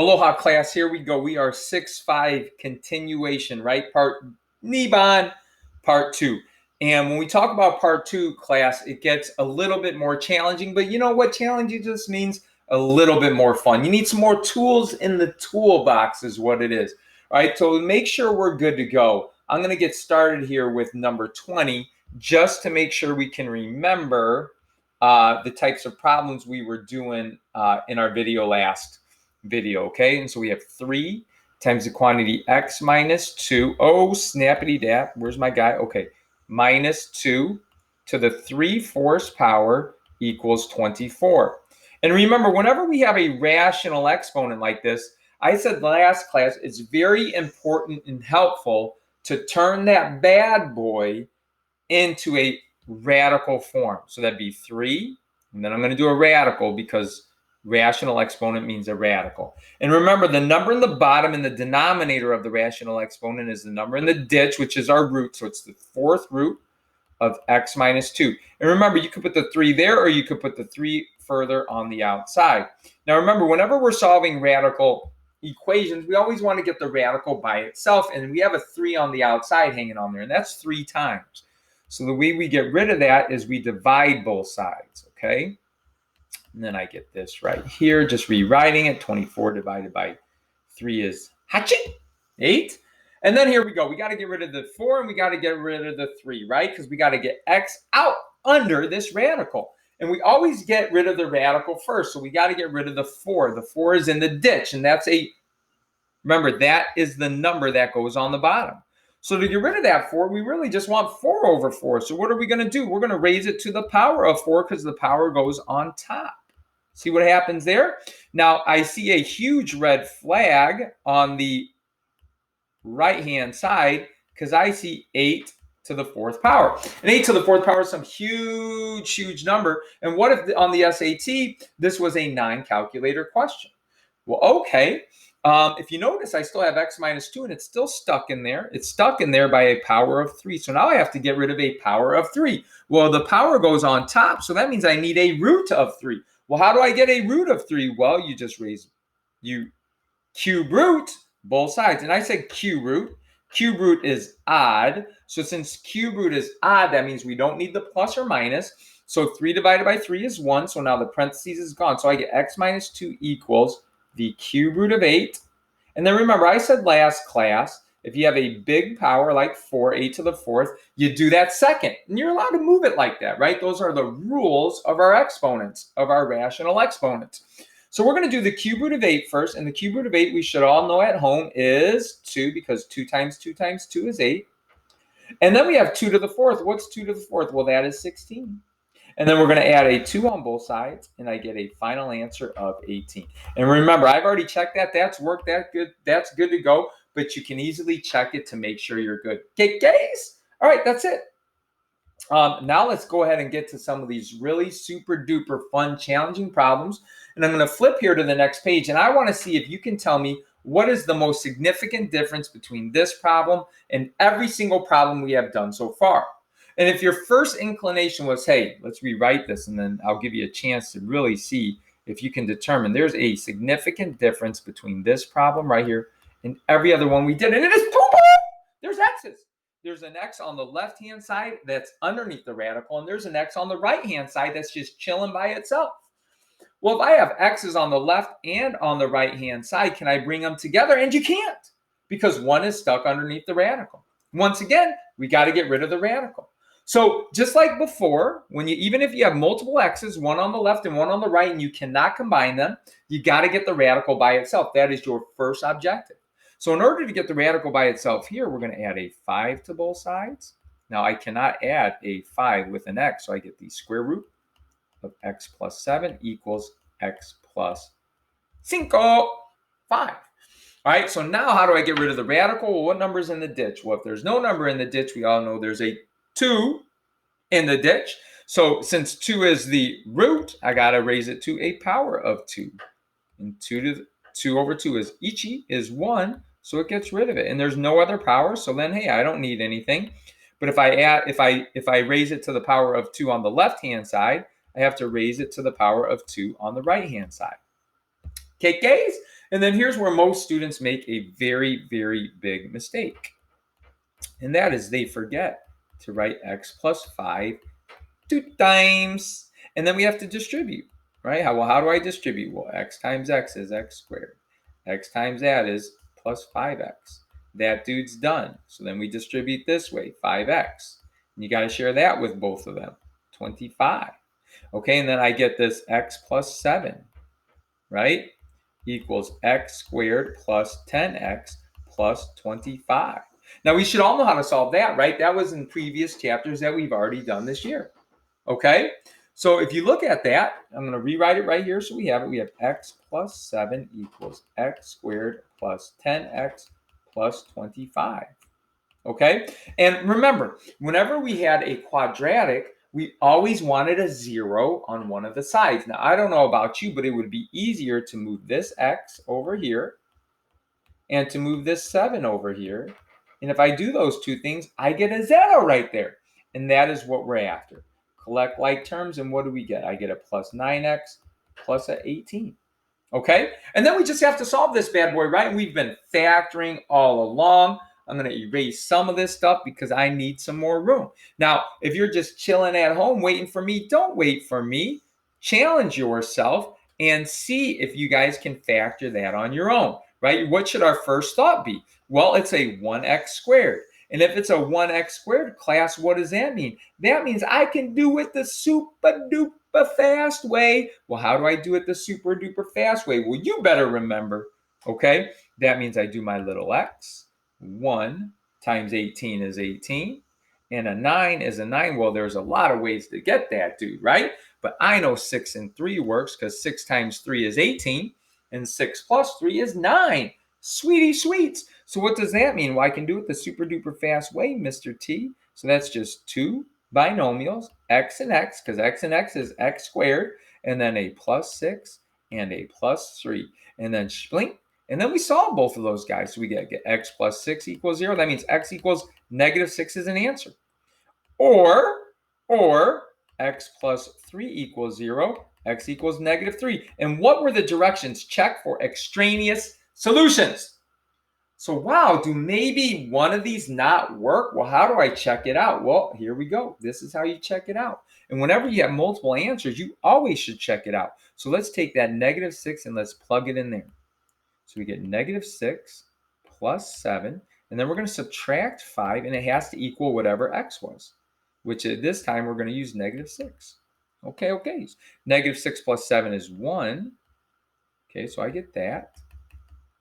Aloha class, here we go. We are 6-5 continuation, right? Part Niban, part 2. And when we talk about part 2 class, it gets a little bit more challenging, but you know what? Challenging just means a little bit more fun. You need some more tools in the toolbox is what it is, right? So make sure we're good to go. I'm going to get started here with number 20 just to make sure we can remember the types of problems we were doing in our video, okay? And so we have 3 times the quantity x minus 2. Oh, snappity dap. Where's my guy? Okay. Minus 2 to the 3/4 power equals 24. And remember, whenever we have a rational exponent like this, I said last class, it's very important and helpful to turn that bad boy into a radical form. So that'd be 3, and then I'm going to do a radical because rational exponent means a radical. And remember, the number in the bottom in the denominator of the rational exponent is the number in the ditch, which is our root. So it's the 4th root of x minus 2. And remember, you could put the 3 there, or you could put the 3 further on the outside. Now remember, whenever we're solving radical equations, we always want to get the radical by itself. And we have a 3 on the outside hanging on there, and that's 3 times. So the way we get rid of that is we divide both sides, okay? And then I get this right here, just rewriting it. 24 divided by 3 is 8. And then here we go. We got to get rid of the 4 and we got to get rid of the 3, right? Because we got to get x out under this radical. And we always get rid of the radical first. So we got to get rid of the 4. The 4 is in the ditch, and that's remember, that is the number that goes on the bottom. So to get rid of that 4, we really just want 4 over 4. So what are we going to do? We're going to raise it to the power of 4 because the power goes on top. See what happens there? Now, I see a huge red flag on the right-hand side because I see 8 to the 4th power. And 8 to the 4th power is some huge number. And what if on the SAT, this was a non-calculator question? Well, okay. If you notice, I still have x minus 2, and it's still stuck in there. It's stuck in there by a power of 3. So now I have to get rid of a power of 3. Well, the power goes on top, so that means I need a root of 3. Well, how do I get a root of 3? Well, you cube root both sides. And I said cube root. Cube root is odd. So since cube root is odd, that means we don't need the plus or minus. So 3 divided by 3 is 1. So now the parentheses is gone. So I get x minus 2 equals the cube root of 8. And then remember, I said last class, if you have a big power like 4, 8 to the 4th, you do that second. And you're allowed to move it like that, right? Those are the rules of our exponents, of our rational exponents. So we're going to do the cube root of 8 first. And the cube root of 8, we should all know at home, is 2, because 2 times 2 times 2 is 8. And then we have 2 to the 4th. What's 2 to the 4th? Well, that is 16. And then we're going to add a 2 on both sides, and I get a final answer of 18. And remember, I've already checked that. That's worked. That's good to go. But you can easily check it to make sure you're good. Okay, guys? All right, that's it. Now let's go ahead and get to some of these really super duper fun, challenging problems. And I'm going to flip here to the next page, and I want to see if you can tell me what is the most significant difference between this problem and every single problem we have done so far. And if your first inclination was, hey, let's rewrite this, and then I'll give you a chance to really see if you can determine there's a significant difference between this problem right here and every other one we did. And it is poo-poo! There's x's. There's an x on the left-hand side that's underneath the radical, and there's an x on the right-hand side that's just chilling by itself. Well, if I have x's on the left and on the right-hand side, can I bring them together? And you can't, because one is stuck underneath the radical. Once again, we got to get rid of the radical. So just like before, even if you have multiple x's, one on the left and one on the right, and you cannot combine them, you got to get the radical by itself. That is your first objective. So in order to get the radical by itself here, we're going to add a 5 to both sides. Now I cannot add a 5 with an x, so I get the square root of x plus 7 equals x plus 5. All right, so now how do I get rid of the radical? Well, what number is in the ditch? Well, if there's no number in the ditch, we all know there's a 2 in the ditch. So since 2 is the root, I got to raise it to a power of 2. And 2 over 2 is ichi, is 1, so it gets rid of it. And there's no other power, so then, hey, I don't need anything. But if I raise it to the power of 2 on the left-hand side, I have to raise it to the power of 2 on the right-hand side. Okay, guys? And then here's where most students make a very, very big mistake. And that is they forget to write x plus 5 2 times. And then we have to distribute, right? How do I distribute? Well, x times x is x squared. X times that is plus 5x. That dude's done. So then we distribute this way, 5x. And you got to share that with both of them, 25. Okay, and then I get this x plus 7, right? Equals x squared plus 10x plus 25. Now, we should all know how to solve that, right? That was in previous chapters that we've already done this year. Okay, so if you look at that, I'm going to rewrite it right here so we have it. We have x plus 7 equals x squared plus 10x plus 25. Okay, and remember, whenever we had a quadratic, we always wanted a 0 on one of the sides. Now, I don't know about you, but it would be easier to move this x over here and to move this 7 over here. And if I do those two things, I get a 0 right there. And that is what we're after. Collect like terms, and what do we get? I get a plus 9x plus a 18. Okay? And then we just have to solve this bad boy, right? And we've been factoring all along. I'm going to erase some of this stuff because I need some more room. Now, if you're just chilling at home waiting for me, don't wait for me. Challenge yourself and see if you guys can factor that on your own, right? What should our first thought be? Well, it's a 1x squared. And if it's a 1x squared, class, what does that mean? That means I can do it the super duper fast way. Well, how do I do it the super duper fast way? Well, you better remember, okay? That means I do my little x. 1 times 18 is 18. And a 9 is a 9. Well, there's a lot of ways to get that, dude, right? But I know 6 and 3 works because 6 times 3 is 18. And 6 plus 3 is 9. Sweetie sweets. So what does that mean? Well, I can do it the super duper fast way, Mr. T. So that's just 2 binomials, x and x, because x and x is x squared, and then a plus 6 and a plus 3. And then splink. And then we solve both of those guys. So we get x plus 6 equals 0. That means x equals negative 6 is an answer. Or x plus 3 equals 0. X equals negative 3. And what were the directions? Check for extraneous solutions. So, wow, do maybe one of these not work? Well, how do I check it out? Well, here we go. This is how you check it out. And whenever you have multiple answers, you always should check it out. So let's take that negative 6 and let's plug it in there. So we get negative 6 plus 7. And then we're going to subtract 5, and it has to equal whatever x was, which at this time we're going to use negative 6. Okay. Negative 6 plus 7 is 1. Okay, so I get that.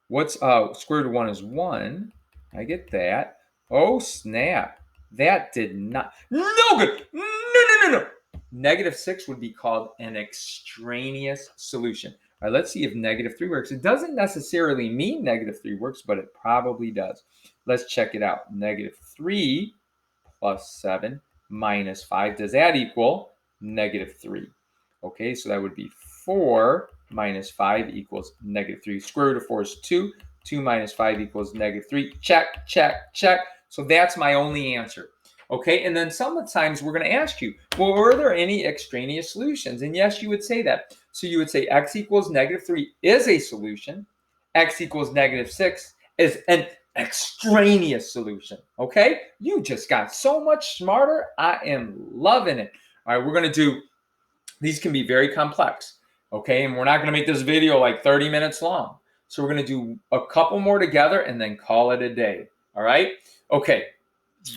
What's square root of 1 is 1. I get that. Oh, snap. That did not. No good. No. Negative 6 would be called an extraneous solution. All right, let's see if negative 3 works. It doesn't necessarily mean negative 3 works, but it probably does. Let's check it out. Negative 3 plus 7 minus 5. Does that equal negative 3? Okay, so that would be 4 minus 5 equals negative 3. Square root of 4 is 2. 2 minus 5 equals negative 3. Check. So that's my only answer. Okay, and then sometimes we're going to ask you, well, were there any extraneous solutions? And yes, you would say that. So you would say x equals negative 3 is a solution. X equals negative 6 is an extraneous solution. Okay, you just got so much smarter. I am loving it. All right, we're going to do, these can be very complex. Okay, and we're not going to make this video like 30 minutes long. So we're going to do a couple more together and then call it a day. All right, okay.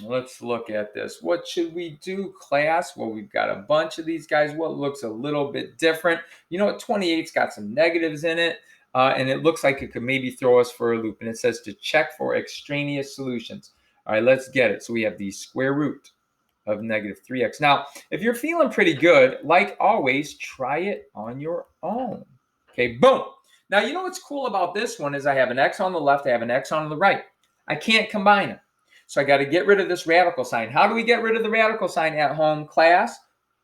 Let's look at this. What should we do, class? Well, we've got a bunch of these guys. What looks a little bit different? You know what? 28's got some negatives in it, and it looks like it could maybe throw us for a loop. And it says to check for extraneous solutions. All right, let's get it. So we have the square root of negative 3x. Now, if you're feeling pretty good, like always, try it on your own. Okay, boom. Now, you know what's cool about this one is I have an x on the left, I have an x on the right. I can't combine them. So I got to get rid of this radical sign. How do we get rid of the radical sign at home, class?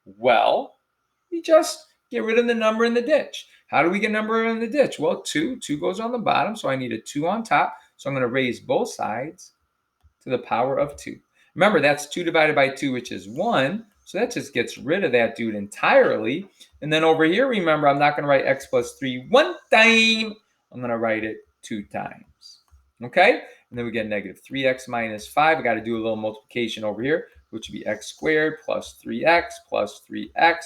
Well, we just get rid of the number in the ditch. How do we get number in the ditch? Well, 2 goes on the bottom, so I need a 2 on top. So I'm going to raise both sides to the power of 2. Remember, that's 2 divided by 2, which is 1. So that just gets rid of that dude entirely. And then over here, remember, I'm not going to write x plus 3 one time. I'm going to write it 2 times. Okay? And then we get negative 3x minus 5. I got to do a little multiplication over here, which would be x squared plus 3x plus 3x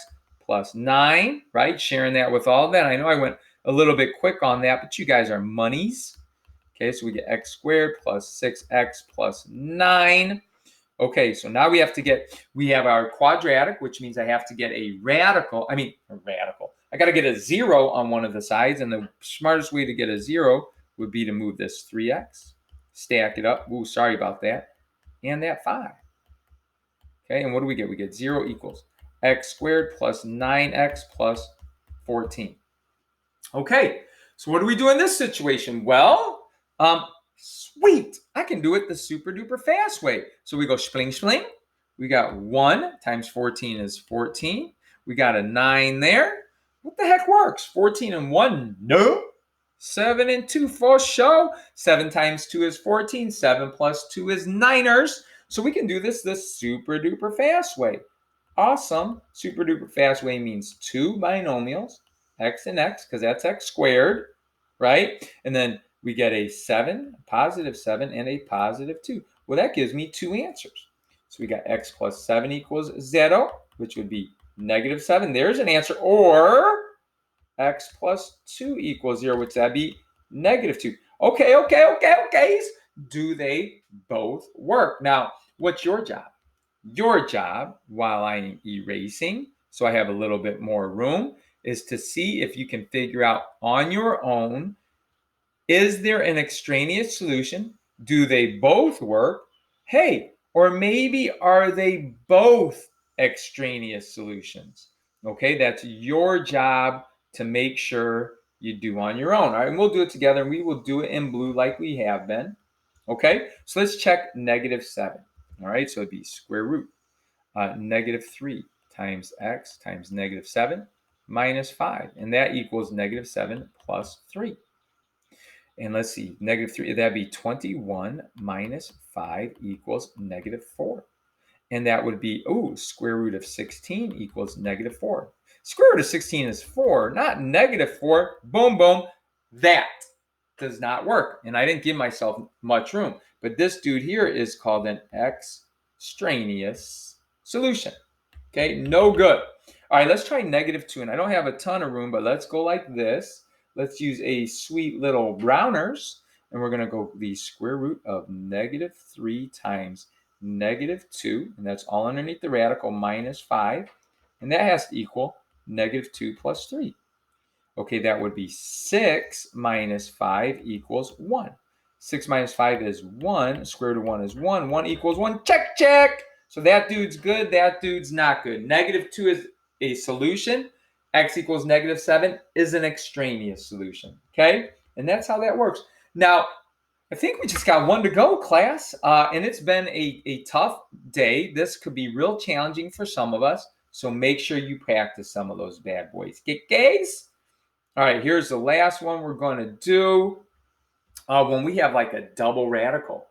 plus 9, right? Sharing that with all of that. I know I went a little bit quick on that, but you guys are monies. Okay, so we get x squared plus 6x plus 9. Okay, so now we have our quadratic, which means I have to get a radical. I got to get a 0 on one of the sides, and the smartest way to get a 0 would be to move this 3x, stack it up. Ooh, sorry about that. And that 5. Okay, and what do we get? We get 0 equals x squared plus 9x plus 14. Okay, so what do we do in this situation? Well, sweet, I can do it the super duper fast way. So we go spling spling. We got 1 times 14 is 14. We got a 9 there. What the heck works? 14 and 1, no. 7 and 2 for show. 7 times 2 is 14. 7 plus 2 is 9ers. So we can do this the super duper fast way. Awesome. Super duper fast way means 2 binomials, x and x, because that's x squared, right? And then we get a 7, a positive 7, and a positive 2. Well, that gives me 2 answers. So we got x plus 7 equals 0, which would be negative 7. There's an answer. Or x plus 2 equals 0, which that'd be negative 2. Okay. Do they both work? Now, what's your job? Your job, while I'm erasing, so I have a little bit more room, is to see if you can figure out on your own, is there an extraneous solution? Do they both work? Hey, or maybe are they both extraneous solutions? Okay, that's your job to make sure you do on your own. All right, and we'll do it together, and we will do it in blue like we have been. Okay, so let's check negative 7. All right, so it'd be square root negative 3 times x times negative 7 minus 5. And that equals negative 7 plus 3. And let's see, negative 3, that'd be 21 minus 5 equals negative 4. And that would be, square root of 16 equals negative 4. Square root of 16 is 4, not negative 4. Boom, boom. That does not work. And I didn't give myself much room. But this dude here is called an extraneous solution. Okay, no good. All right, let's try negative 2. And I don't have a ton of room, but let's go like this. Let's use a sweet little rounders. And we're going to go the square root of negative 3 times negative 2. And that's all underneath the radical minus 5. And that has to equal negative 2 plus 3. Okay, that would be 6 minus 5 equals 1. 6 minus 5 is 1. Square root of 1 is 1. 1 equals 1. Check, check. So that dude's good. That dude's not good. Negative 2 is a solution. X equals negative 7 is an extraneous solution. Okay? And that's how that works. Now, I think we just got one to go, class. And it's been a tough day. This could be real challenging for some of us. So make sure you practice some of those bad boys. Get gays? All right, here's the last one we're going to do. When we have like a double radical.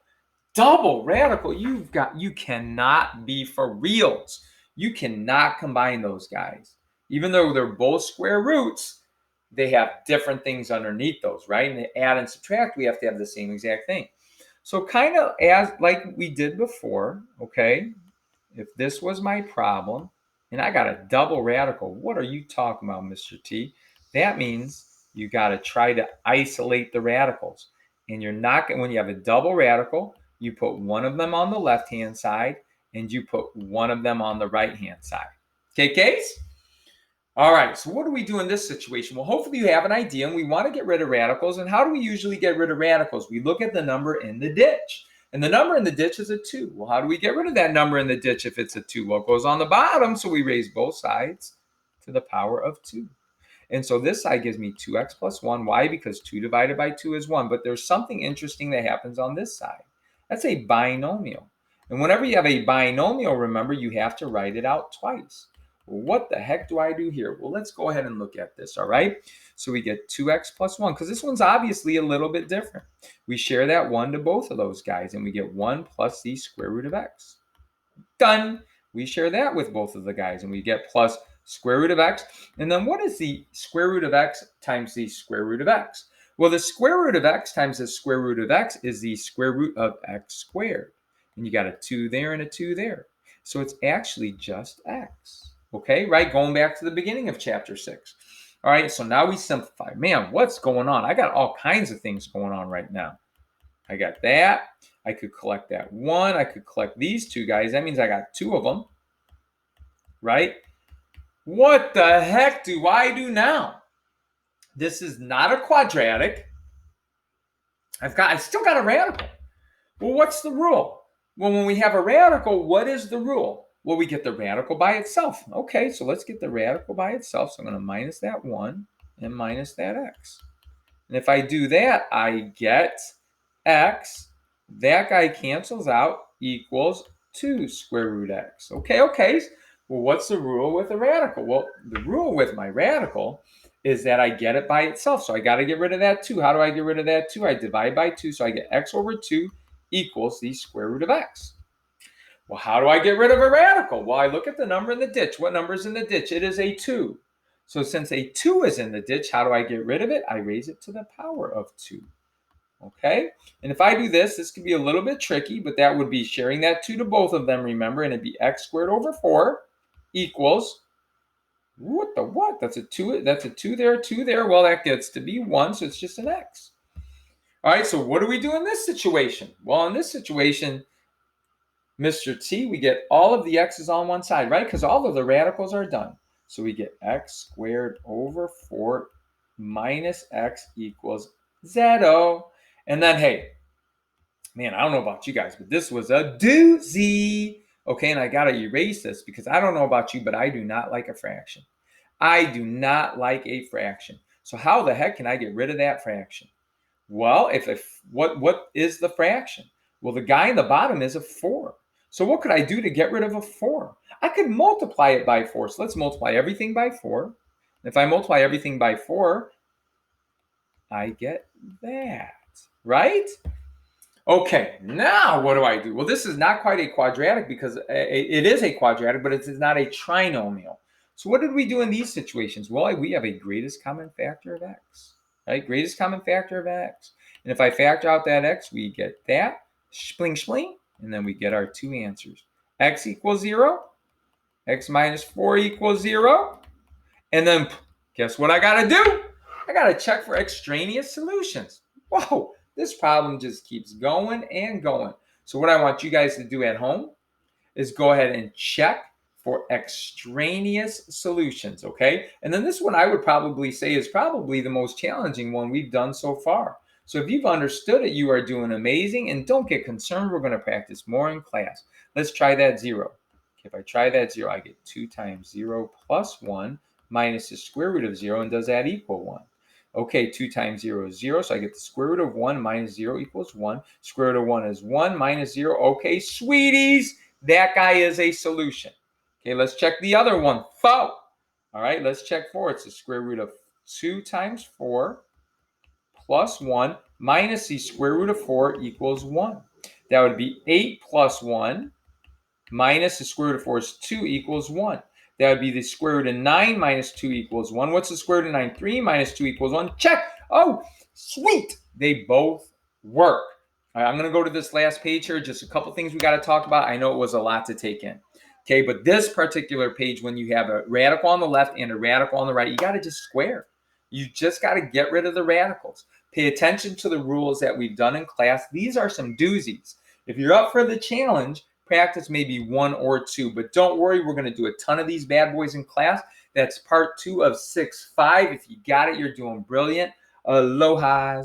Double radical, you cannot be for reals. You cannot combine those guys. Even though they're both square roots, they have different things underneath those, right? And they add and subtract, we have to have the same exact thing. So kind of as like we did before, okay? If this was my problem, and I got a double radical, what are you talking about, Mr. T? That means you got to try to isolate the radicals. And you're not going, when you have a double radical, you put one of them on the left-hand side and you put one of them on the right-hand side. Okay, case? All right, so what do we do in this situation? Well, hopefully you have an idea, and we want to get rid of radicals. And how do we usually get rid of radicals? We look at the number in the ditch. And the number in the ditch is a 2. Well, how do we get rid of that number in the ditch if it's a 2? Well, it goes on the bottom, so we raise both sides to the power of 2. And so this side gives me 2x plus 1. Why? Because 2 divided by 2 is 1. But there's something interesting that happens on this side. That's a binomial. And whenever you have a binomial, remember, you have to write it out twice. Well, what the heck do I do here? Well, let's go ahead and look at this, all right? So we get 2x plus 1, because this one's obviously a little bit different. We share that 1 to both of those guys, and we get 1 plus the square root of x. Done. We share that with both of the guys, and we get plus square root of x. And then what is the square root of x times the square root of x? Well, the square root of x times the square root of x is the square root of x squared. And you got a 2 there and a 2 there. So it's actually just x. Okay, right? Going back to the beginning of chapter 6. All right, so now we simplify. Man, what's going on? I got all kinds of things going on right now. I got that. I could collect that 1. I could collect these 2 guys. That means I got 2 of them. Right? What the heck do I do now? This is not a quadratic. I've still got a radical. Well, what's the rule? Well, when we have a radical, what is the rule? Well, we get the radical by itself. Okay, so let's get the radical by itself. So I'm going to minus that 1 and minus that x. And if I do that, I get x. That guy cancels out, equals 2 square root x. Okay. Well, what's the rule with a radical? Well, the rule with my radical is that I get it by itself. So I got to get rid of that 2. How do I get rid of that 2? I divide by 2. So I get x over 2 equals the square root of x. Well, how do I get rid of a radical? Well, I look at the number in the ditch. What number is in the ditch? It is a 2. So since a 2 is in the ditch, how do I get rid of it? I raise it to the power of 2. Okay? And if I do this, this could be a little bit tricky, but that would be sharing that 2 to both of them, remember, and it'd be x squared over 4 equals, what the what? That's a 2 there, 2 there. Well, that gets to be 1, so it's just an x. All right, so what do we do in this situation? Well, in this situation, Mr. T, we get all of the x's on one side, right? Because all of the radicals are done. So we get x squared over 4 minus x equals 0. And then, hey, man, I don't know about you guys, but this was a doozy. Okay, and I got to erase this because I don't know about you, but I do not like a fraction. I do not like a fraction. So how the heck can I get rid of that fraction? Well, what is the fraction? Well, the guy in the bottom is a 4. So what could I do to get rid of a 4? I could multiply it by 4. So let's multiply everything by 4. If I multiply everything by 4, I get that, right? Okay, now what do I do? Well, this is not quite a quadratic because it is a quadratic, but it is not a trinomial. So what did we do in these situations? Well, we have a greatest common factor of x, right? Greatest common factor of x. And if I factor out that x, we get that, spling, spling, and then we get our 2 answers. X equals 0, x minus 4 equals 0, and then guess what I got to do? I got to check for extraneous solutions. Whoa, this problem just keeps going and going. So what I want you guys to do at home is go ahead and check for extraneous solutions, okay? And then this one I would probably say is probably the most challenging one we've done so far. So if you've understood it, you are doing amazing, and don't get concerned. We're going to practice more in class. Let's try that 0. Okay, if I try that 0, I get 2 times 0 plus 1 minus the square root of 0, and does that equal 1? Okay, 2 times 0 is 0, so I get the square root of 1 minus 0 equals 1. Square root of 1 is 1 minus 0. Okay, sweeties, that guy is a solution. Okay, let's check the other one, 4. All right, let's check 4. It's the square root of 2 times 4 plus 1 minus the square root of 4 equals 1. That would be 8 plus 1 minus the square root of 4 is 2 equals 1. That would be the square root of 9 minus 2 equals 1. What's the square root of 9? 3 minus 2 equals 1. Check. Oh, sweet. They both work. All right, I'm going to go to this last page here. Just a couple things we got to talk about. I know it was a lot to take in. Okay, but this particular page, when you have a radical on the left and a radical on the right, you got to just square. You just got to get rid of the radicals. Pay attention to the rules that we've done in class. These are some doozies. If you're up for the challenge, practice maybe 1 or 2, but don't worry, we're going to do a ton of these bad boys in class. That's part 2 of 6-5. If you got it, you're doing brilliant. Aloha.